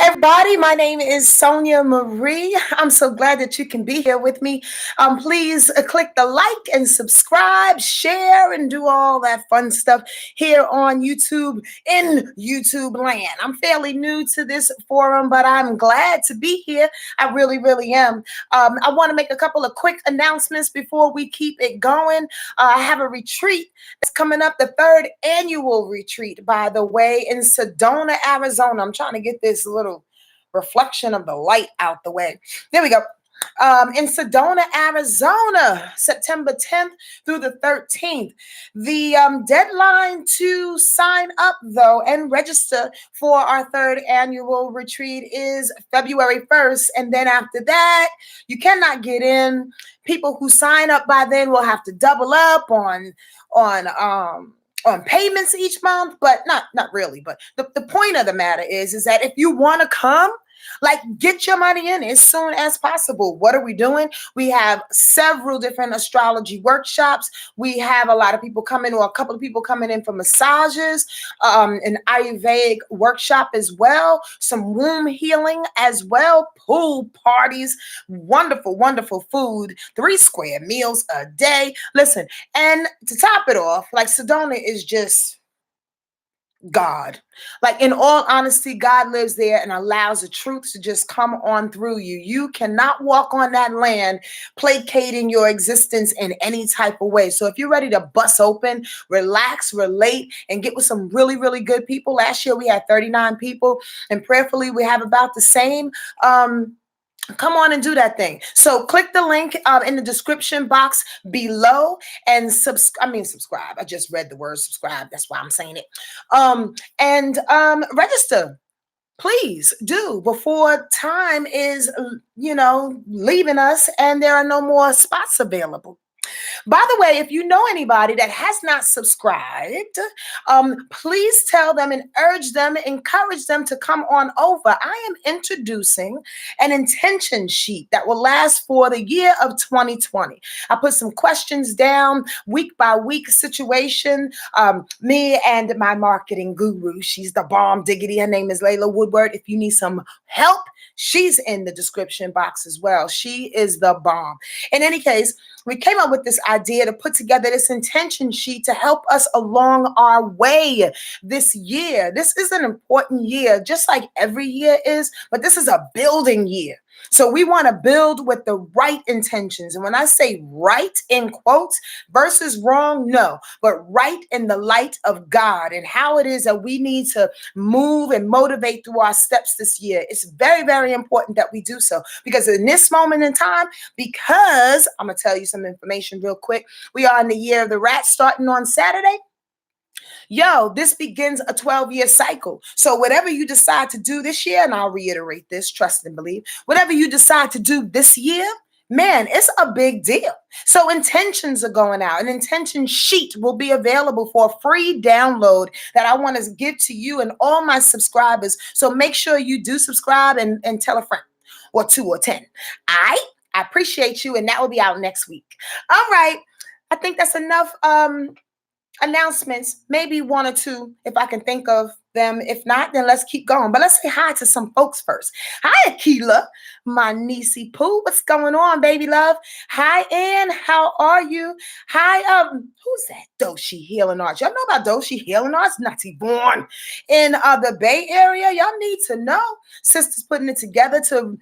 everybody. My name is Sonia Marie. I'm so glad that you can be here with me. Please click the like and subscribe, share, and do all that fun stuff here on YouTube in YouTube land. I'm fairly new to this forum, but I'm glad to be here. I really, really am. I want to make a couple of quick announcements before we keep it going. I have a retreat that's coming up, the third annual retreat, by the way, in Sedona, Arizona. I'm trying to get this little reflection of the light out the way. There we go. In Sedona, Arizona, September 10th through the 13th. The deadline to sign up, though, and register for our third annual retreat is February 1st. And then after that, you cannot get in. People who sign up by then will have to double up on payments each month, but not really. But the point of the matter is that if you want to come, like, get your money in as soon as possible. What are we doing? We have several different astrology workshops. We have a lot of people coming, or a couple of people coming in for massages, an Ayurvedic workshop as well, some womb healing as well, pool parties, wonderful, wonderful food, 3 square meals a day. Listen, and to top it off, like, Sedona is just God. Like, in all honesty, God lives there and allows the truth to just come on through you. You cannot walk on that land placating your existence in any type of way. So if you're ready to bust open, relax, relate, and get with some really, really good people. Last year we had 39 people, and prayerfully we have about the same. Come on and do that thing. So click the link in the description box below and subscribe. I just read the word subscribe. That's why I'm saying it. And register. Please do, before time is, leaving us and there are no more spots available. By the way, if you know anybody that has not subscribed, please tell them and urge them, encourage them to come on over. I am introducing an intention sheet that will last for the year of 2020. I put some questions down, week by week situation. Me and my marketing guru, she's the bomb diggity. Her name is Layla Woodward. If you need some help, she's in the description box as well. She is the bomb. In any case, we came up with this idea to put together this intention sheet to help us along our way this year. This is an important year, just like every year is, but this is a building year. So we want to build with the right intentions. And when I say right in quotes versus wrong, no, but right in the light of God and how it is that we need to move and motivate through our steps this year. It's very, very important that we do so, because in this moment in time, because I'm going to tell you some information real quick. We are in the year of the rat starting on Saturday. This begins a 12-year cycle. So whatever you decide to do this year, and I'll reiterate this, trust and believe, whatever you decide to do this year, man, it's a big deal. So intentions are going out. An intention sheet will be available for a free download that I want to give to you and all my subscribers. So make sure you do subscribe and tell a friend or 2 or 10. I appreciate you, and that will be out next week. All right. I think that's enough announcements, maybe 1 or 2 if I can think of them. If not, then let's keep going. But let's say hi to some folks first. Hi, Akila, my niecey Pooh. What's going on, baby love? Hi, Ann. How are you? Hi, who's that? Doshi Healing Arts. Y'all know about Doshi Healing Arts? Nutty born in the Bay Area. Y'all need to know. Sisters putting it together to,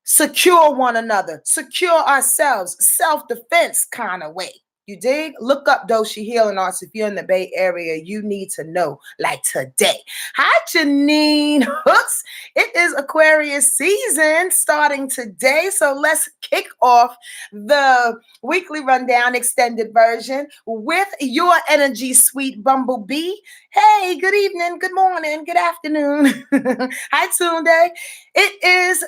secure one another, secure ourselves, self-defense kind of way. You dig? Look up Doshi Healing Arts if you're in the Bay Area. You need to know, like today. Hi, Janine Hooks. It is Aquarius season starting today. So let's kick off the weekly rundown extended version with your energy sweet bumblebee. Hey, good evening, good morning, good afternoon. Hi, Tunde. It is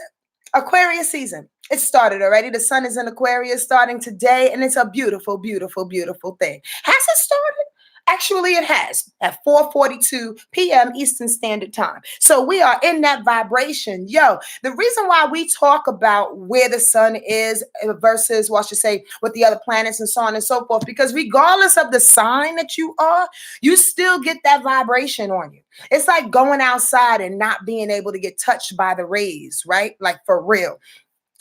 Aquarius season. It started already. The sun is in Aquarius starting today, and it's a beautiful, beautiful, beautiful thing. Has it started? Actually, it has at 4:42 p.m. Eastern Standard Time. So we are in that vibration. Yo, the reason why we talk about where the sun is versus, well, I should say, with the other planets and so on and so forth, because regardless of the sign that you are, you still get that vibration on you. It's like going outside and not being able to get touched by the rays, right? Like for real.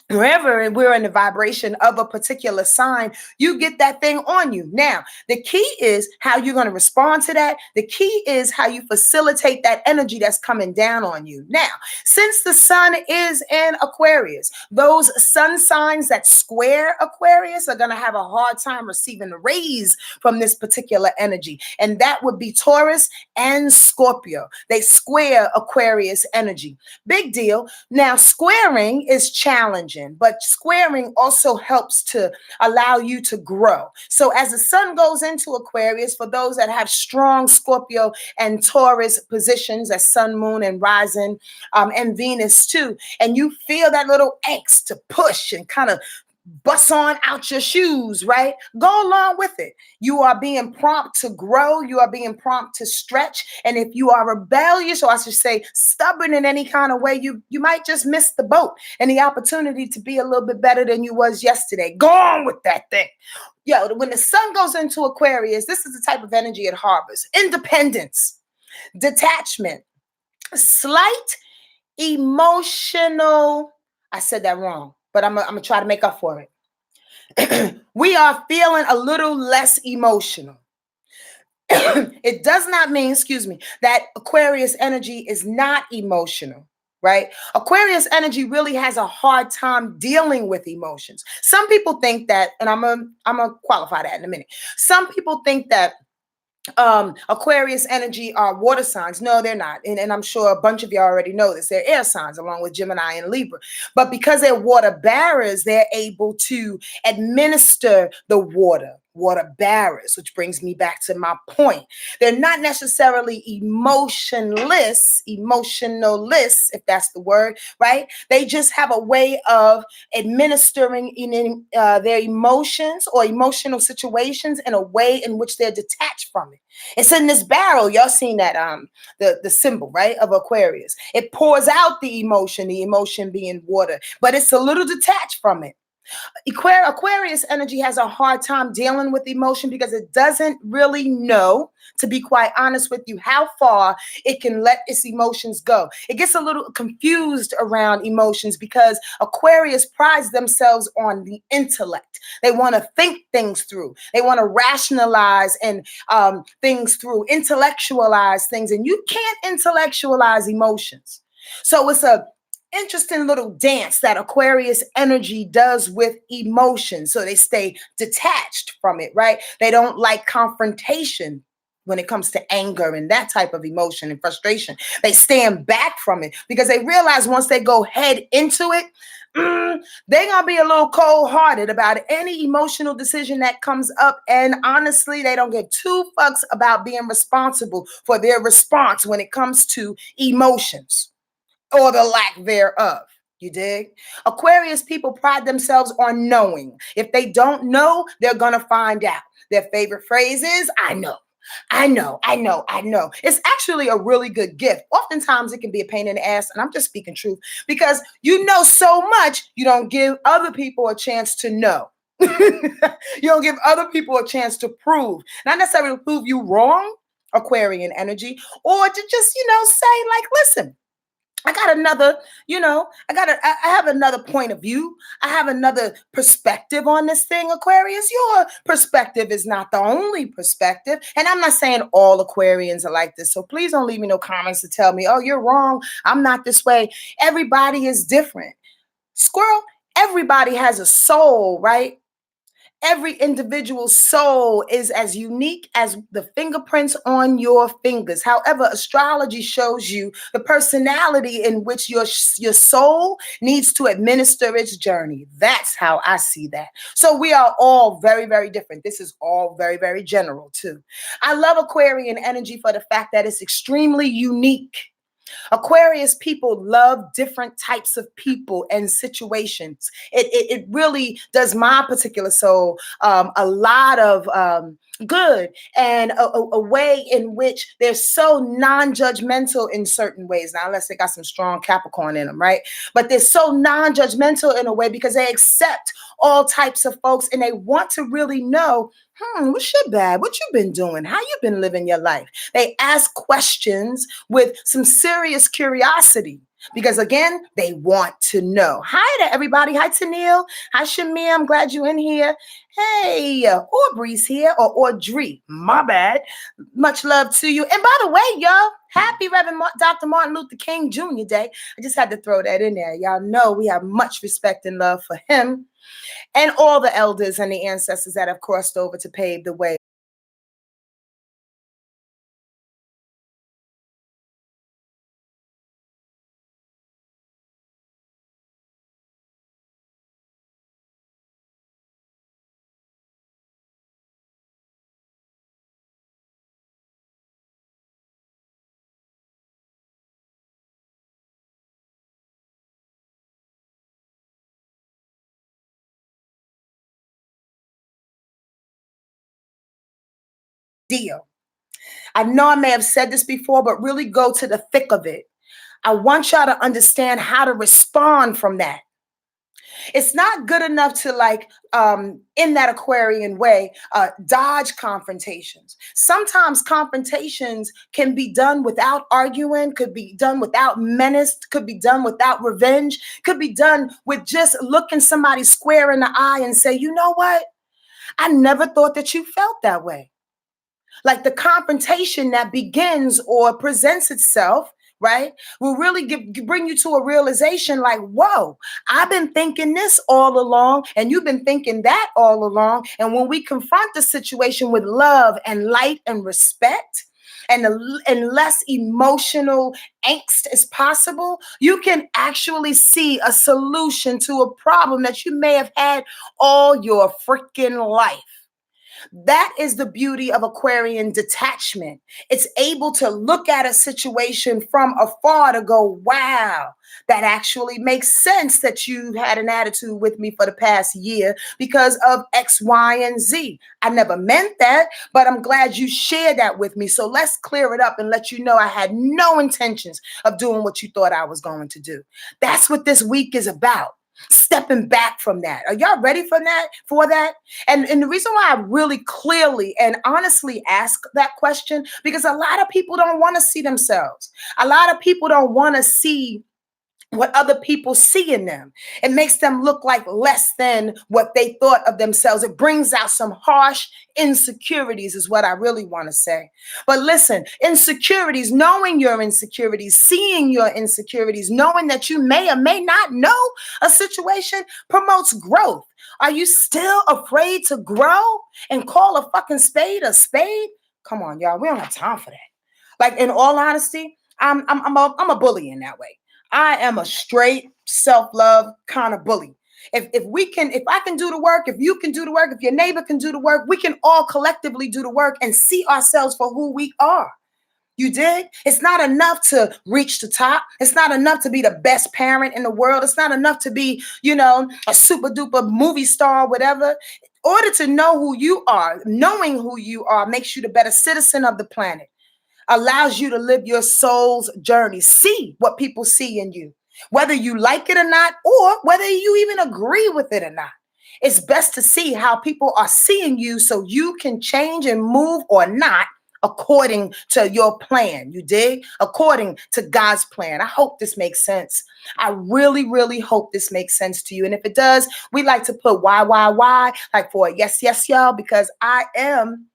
Wherever we're in the vibration of a particular sign, you get that thing on you. Now, the key is how you're going to respond to that. The key is how you facilitate that energy that's coming down on you. Now, since the sun is in Aquarius, those sun signs that square Aquarius are going to have a hard time receiving the rays from this particular energy. And that would be Taurus and Scorpio. They square Aquarius energy. Big deal. Now, squaring is challenging, but squaring also helps to allow you to grow. So as the sun goes into Aquarius, for those that have strong Scorpio and Taurus positions as sun, moon, and rising, and Venus too, and you feel that little angst to push and kind of bust on out your shoes, right? Go along with it. You are being prompt to grow. You are being prompt to stretch. And if you are rebellious, or I should say stubborn in any kind of way, you might just miss the boat and the opportunity to be a little bit better than you was yesterday. Go on with that thing. Yo, when the sun goes into Aquarius, this is the type of energy it harbors. Independence, detachment, slight emotional, I said that wrong, but I'm going to try to make up for it. We are feeling a little less emotional. It does not mean, excuse me, that Aquarius energy is not emotional, right? Aquarius energy really has a hard time dealing with emotions. Some people think that, and I'm gonna qualify that in a minute. Some people think that Aquarius energy are water signs. No, they're not. And I'm sure a bunch of you already know this. They're air signs along with Gemini and Libra. But because they're water bearers, they're able to administer the water bearers, which brings me back to my point. They're not necessarily emotionless, if that's the word, right? They just have a way of administering in their emotions or emotional situations in a way in which they're detached from it. It's in this barrel. Y'all seen that the symbol, right, of Aquarius. It pours out the emotion being water, but it's a little detached from it. Aquarius energy has a hard time dealing with emotion because it doesn't really know, to be quite honest with you, how far it can let its emotions go. It gets a little confused around emotions because Aquarius prides themselves on the intellect. They want to think things through. They want to rationalize and things through, intellectualize things, and you can't intellectualize emotions. So it's a interesting little dance that Aquarius energy does with emotion. So they stay detached from it, right? They don't like confrontation when it comes to anger and that type of emotion and frustration. They stand back from it because they realize once they go head into it, they're going to be a little cold-hearted about any emotional decision that comes up. And honestly, they don't give two fucks about being responsible for their response when it comes to emotions or the lack thereof. You dig? Aquarius people pride themselves on knowing. If they don't know, they're going to find out. Their favorite phrase is, I know. I know, I know, I know. It's actually a really good gift. Oftentimes it can be a pain in the ass, and I'm just speaking truth, because you know so much, you don't give other people a chance to know. You don't give other people a chance to prove. Not necessarily to prove you wrong, Aquarian energy, or to just, say like, listen, I got another, I have another point of view. I have another perspective on this thing, Aquarius. Your perspective is not the only perspective. And I'm not saying all Aquarians are like this. So please don't leave me no comments to tell me, oh, you're wrong. I'm not this way. Everybody is different. Squirrel, everybody has a soul, right? Every individual soul is as unique as the fingerprints on your fingers. However, astrology shows you the personality in which your soul needs to administer its journey. That's how I see that. So we are all very, very different. This is all very, very general too. I love Aquarian energy for the fact that it's extremely unique. Aquarius people love different types of people and situations. It really does my particular soul a lot of good, and a way in which they're so non-judgmental in certain ways. Now, unless they got some strong Capricorn in them, right? But they're so non-judgmental in a way because they accept all types of folks and they want to really know, what's your bad? What you been doing? How you been living your life? They ask questions with some serious curiosity. Because again, they want to know. Hi to everybody. Hi to Neil. Hi Shamir. I'm glad you're in here. Hey, Aubrey's here, or Audrey. My bad. Much love to you. And by the way, y'all, happy Reverend Dr. Martin Luther King Jr. Day. I just had to throw that in there. Y'all know we have much respect and love for him and all the elders and the ancestors that have crossed over to pave the way. Deal. I know I may have said this before, but really go to the thick of it. I want y'all to understand how to respond from that. It's not good enough to in that Aquarian way, dodge confrontations. Sometimes confrontations can be done without arguing, could be done without menace, could be done without revenge, could be done with just looking somebody square in the eye and say, you know what? I never thought that you felt that way. Like the confrontation that begins or presents itself, right, will really bring you to a realization like, whoa, I've been thinking this all along and you've been thinking that all along. And when we confront the situation with love and light and respect and less emotional angst as possible, you can actually see a solution to a problem that you may have had all your freaking life. That is the beauty of Aquarian detachment. It's able to look at a situation from afar to go, wow, that actually makes sense that you've had an attitude with me for the past year because of X, Y, and Z. I never meant that, but I'm glad you shared that with me. So let's clear it up and let you know I had no intentions of doing what you thought I was going to do. That's what this week is about. Stepping back from that. Are y'all ready for that? And the reason why I really clearly and honestly ask that question, because a lot of people don't want to see themselves. A lot of people don't want to see what other people see in them. It makes them look like less than what they thought of themselves. It brings out some harsh insecurities is what I really want to say. But listen, insecurities, knowing your insecurities, seeing your insecurities, knowing that you may or may not know a situation promotes growth. Are you still afraid to grow and call a fucking spade a spade? Come on, y'all. We don't have time for that. Like, in all honesty, I'm a bully in that way. I am a straight self-love kind of bully. If I can do the work, if you can do the work, if your neighbor can do the work, we can all collectively do the work and see ourselves for who we are. You dig? It's not enough to reach the top. It's not enough to be the best parent in the world. It's not enough to be, a super duper movie star, whatever. In order to know who you are, knowing who you are makes you the better citizen of the planet. Allows you to live your soul's journey. See what people see in you, whether you like it or not, or whether you even agree with it or not. It's best to see how people are seeing you so you can change and move or not according to your plan. You dig? According to God's plan. I hope this makes sense. I really, really hope this makes sense to you. And if it does, we like to put why, like for a yes, y'all, because I am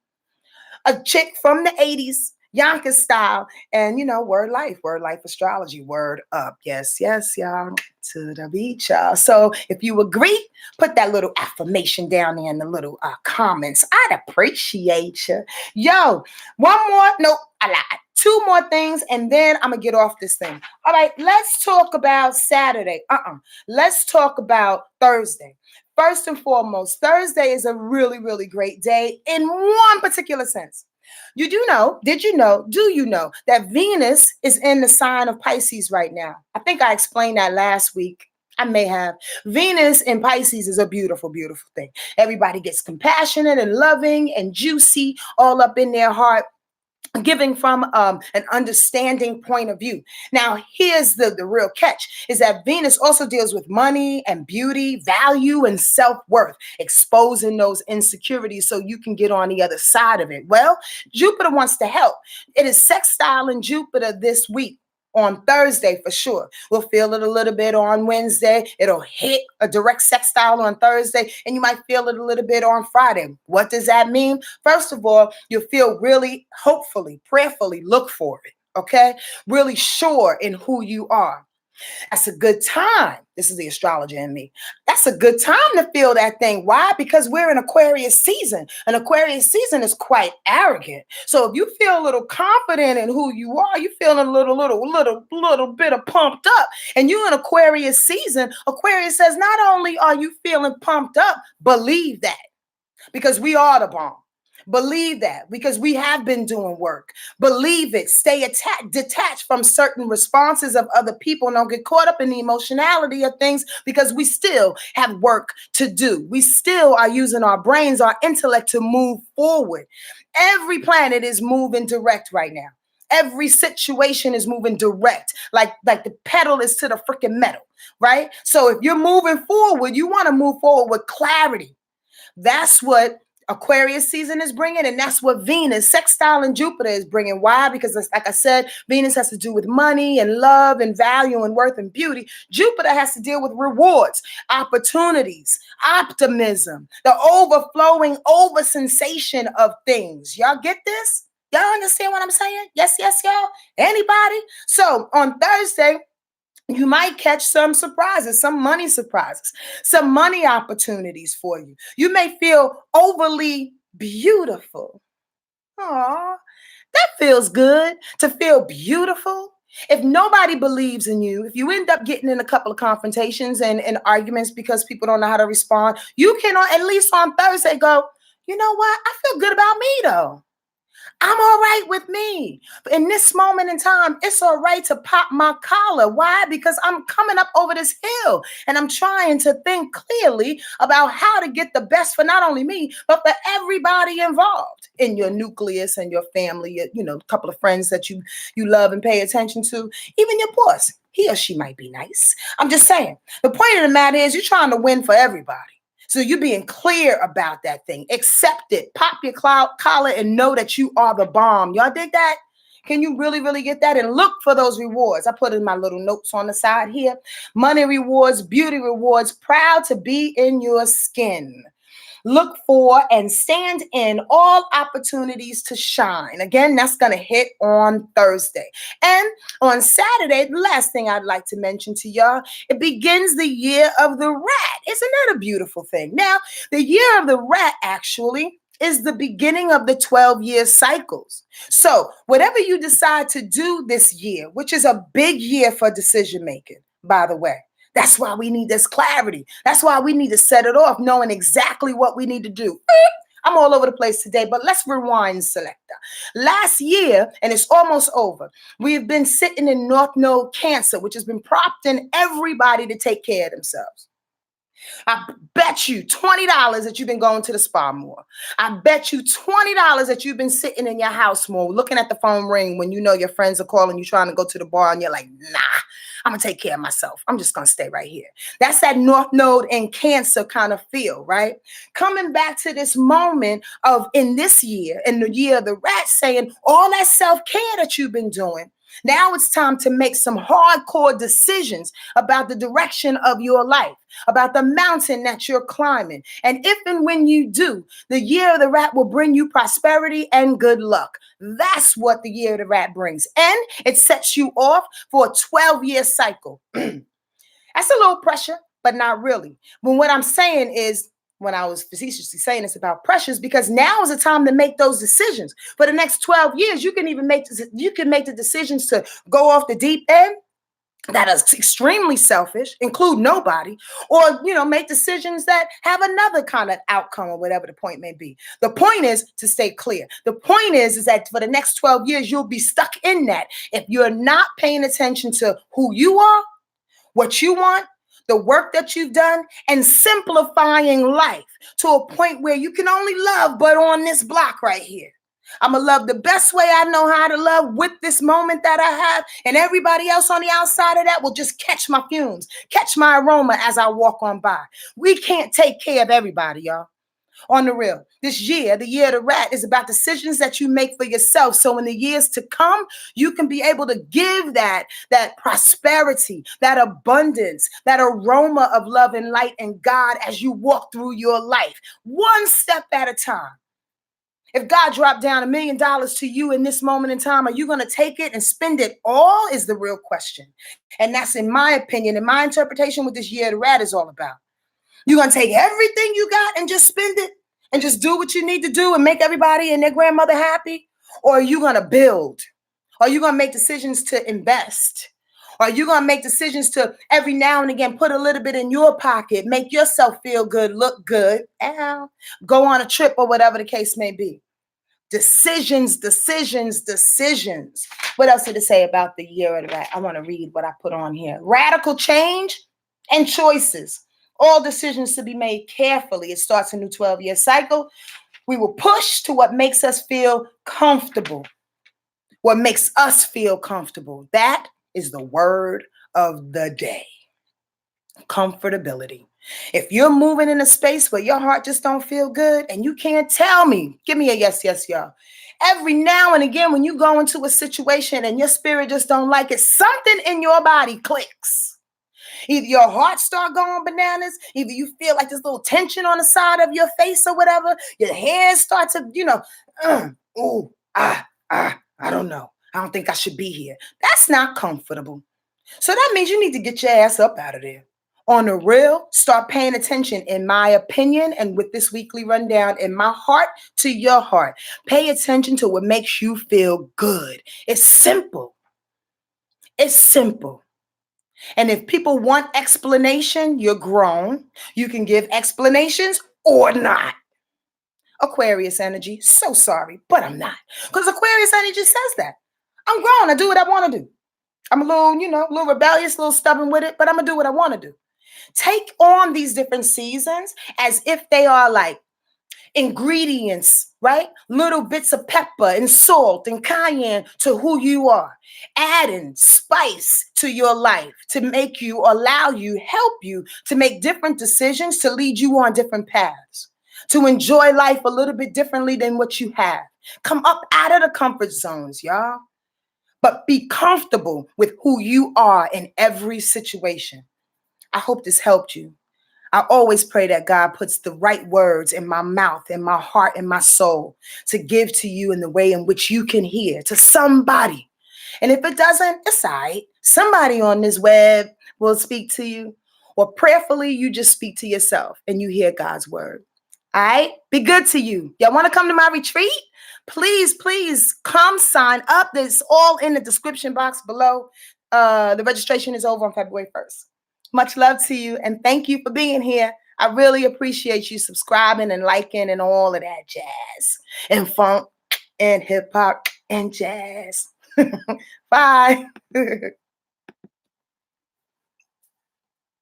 a chick from the 80s. Yonkers style, and word life astrology, word up. Yes, y'all, to the beach, y'all. So if you agree, put that little affirmation down there in the little comments. I'd appreciate you. Yo, I lied. Two more things, and then I'm gonna get off this thing. All right, let's talk about Saturday. Let's talk about Thursday. First and foremost, Thursday is a really, really great day in one particular sense. Do you know that Venus is in the sign of Pisces right now? I think I explained that last week. I may have. Venus in Pisces is a beautiful, beautiful thing. Everybody gets compassionate and loving and juicy all up in their heart, giving from an understanding point of view. Now, here's the real catch is that Venus also deals with money and beauty, value, and self-worth, exposing those insecurities so you can get on the other side of it. Well, Jupiter wants to help. It is sextile in Jupiter this week. On Thursday, for sure. We'll feel it a little bit on Wednesday. It'll hit a direct sextile on Thursday, and you might feel it a little bit on Friday. What does that mean? First of all, you'll feel really, hopefully, prayerfully look for it, okay? Really sure in who you are. That's a good time. This is the astrologer in me. That's a good time to feel that thing. Why? Because we're in Aquarius season. And Aquarius season is quite arrogant. So if you feel a little confident in who you are, you feeling a little bit of pumped up. And you're in Aquarius season. Aquarius says not only are you feeling pumped up, believe that. Because we are the bomb. Believe that because we have been doing work. Believe it. Stay detached from certain responses of other people. Don't get caught up in the emotionality of things because we still have work to do. We still are using our brains, our intellect to move forward. Every planet is moving direct right now. Every situation is moving direct, like the pedal is to the freaking metal, right? So if you're moving forward, you want to move forward with clarity. That's what Aquarius season is bringing, and that's what Venus, sextile and Jupiter is bringing. Why? Because like I said, Venus has to do with money and love and value and worth and beauty. Jupiter has to deal with rewards, opportunities, optimism, the overflowing over sensation of things. Y'all get this? Y'all understand what I'm saying? Yes, y'all. Anybody? So on Thursday, you might catch some surprises, some money surprises, some money opportunities for you. You may feel overly beautiful. Aw, that feels good to feel beautiful. If nobody believes in you, if you end up getting in a couple of confrontations and arguments because people don't know how to respond, you can at least on Thursday go, you know what? I feel good about me though. I'm all right with me. In this moment in time, it's all right to pop my collar. Why? Because I'm coming up over this hill and I'm trying to think clearly about how to get the best for not only me, but for everybody involved in your nucleus and your family, a couple of friends that you love and pay attention to, even your boss. He or she might be nice. I'm just saying. The point of the matter is you're trying to win for everybody. So you being clear about that thing, accept it, pop your collar and know that you are the bomb. Y'all dig that? Can you really, really get that? And look for those rewards. I put in my little notes on the side here. Money rewards, beauty rewards, proud to be in your skin. Look for and stand in all opportunities to shine. Again, that's going to hit on Thursday. And on Saturday, the last thing I'd like to mention to y'all, it begins the year of the rat. Isn't that a beautiful thing? Now, the year of the rat actually is the beginning of the 12-year cycles. So whatever you decide to do this year, which is a big year for decision making, by the way, that's why we need this clarity. That's why we need to set it off, knowing exactly what we need to do. I'm all over the place today, but let's rewind, selector. Last year, and it's almost over, we've been sitting in North Node Cancer, which has been prompting everybody to take care of themselves. I bet you $20 that you've been going to the spa more. I bet you $20 that you've been sitting in your house more, looking at the phone ring when you know your friends are calling you trying to go to the bar and you're like, nah, I'm going to take care of myself. I'm just going to stay right here. That's that North Node in Cancer kind of feel, right? Coming back to this moment of in this year, in the year of the rat, saying all that self-care that you've been doing, now it's time to make some hardcore decisions about the direction of your life, about the mountain that you're climbing. And if and when you do, the year of the rat will bring you prosperity and good luck. That's what the year of the rat brings. And it sets you off for a 12-year cycle. That's a little pressure, but not really. But what I'm saying is, when I was facetiously saying this about pressures, because now is the time to make those decisions. For the next 12 years, you can make the decisions to go off the deep end that is extremely selfish, include nobody, or make decisions that have another kind of outcome or whatever the point may be. The point is to stay clear. The point is that for the next 12 years, you'll be stuck in that if you're not paying attention to who you are, what you want, the work that you've done, and simplifying life to a point where you can only love but on this block right here. I'm going to love the best way I know how to love with this moment that I have, and everybody else on the outside of that will just catch my fumes, catch my aroma as I walk on by. We can't take care of everybody, y'all. On the real, this year, the year of the rat, is about decisions that you make for yourself. So in the years to come, you can be able to give that prosperity, that abundance, that aroma of love and light and God as you walk through your life, one step at a time. If God dropped down $1 million to you in this moment in time, are you going to take it and spend it all is the real question. And that's, in my opinion, in my interpretation, what this year of the rat is all about. You're going to take everything you got and just spend it and just do what you need to do and make everybody and their grandmother happy? Or are you going to build? Are you going to make decisions to invest? Or are you going to make decisions to every now and again put a little bit in your pocket, make yourself feel good, look good, go on a trip or whatever the case may be? Decisions, decisions, decisions. What else did it say about the year of the rat? I want to read what I put on here. Radical change and choices. All decisions to be made carefully. It starts a new 12-year cycle. We will push to what makes us feel comfortable. What makes us feel comfortable. That is the word of the day. Comfortability. If you're moving in a space where your heart just don't feel good and you can't tell me, give me a yes, yes, y'all. Every now and again, when you go into a situation and your spirit just don't like it, something in your body clicks. Either your heart start going bananas, either you feel like this little tension on the side of your face or whatever, your hair starts to, I don't know. I don't think I should be here. That's not comfortable. So that means you need to get your ass up out of there. On the real, start paying attention, in my opinion, and with this weekly rundown, in my heart to your heart. Pay attention to what makes you feel good. It's simple. It's simple. And if people want explanation, you're grown. You can give explanations or not. Aquarius energy, so sorry, but I'm not. Because Aquarius energy says that. I'm grown. I do what I want to do. I'm a little rebellious, a little stubborn with it, but I'm going to do what I want to do. Take on these different seasons as if they are like ingredients, right? Little bits of pepper and salt and cayenne to who you are. Adding spice to your life to make you, allow you, help you to make different decisions, to lead you on different paths, to enjoy life a little bit differently than what you have. Come up out of the comfort zones, y'all. But be comfortable with who you are in every situation. I hope this helped you. I always pray that God puts the right words in my mouth, in my heart, in my soul to give to you in the way in which you can hear to somebody. And if it doesn't, it's all right. Somebody on this web will speak to you, or prayerfully, you just speak to yourself and you hear God's word. All right? Be good to you. Y'all want to come to my retreat? Please come sign up. It's all in the description box below. The registration is over on February 1st. Much love to you, and thank you for being here. I really appreciate you subscribing and liking and all of that jazz and funk and hip hop and jazz. Bye.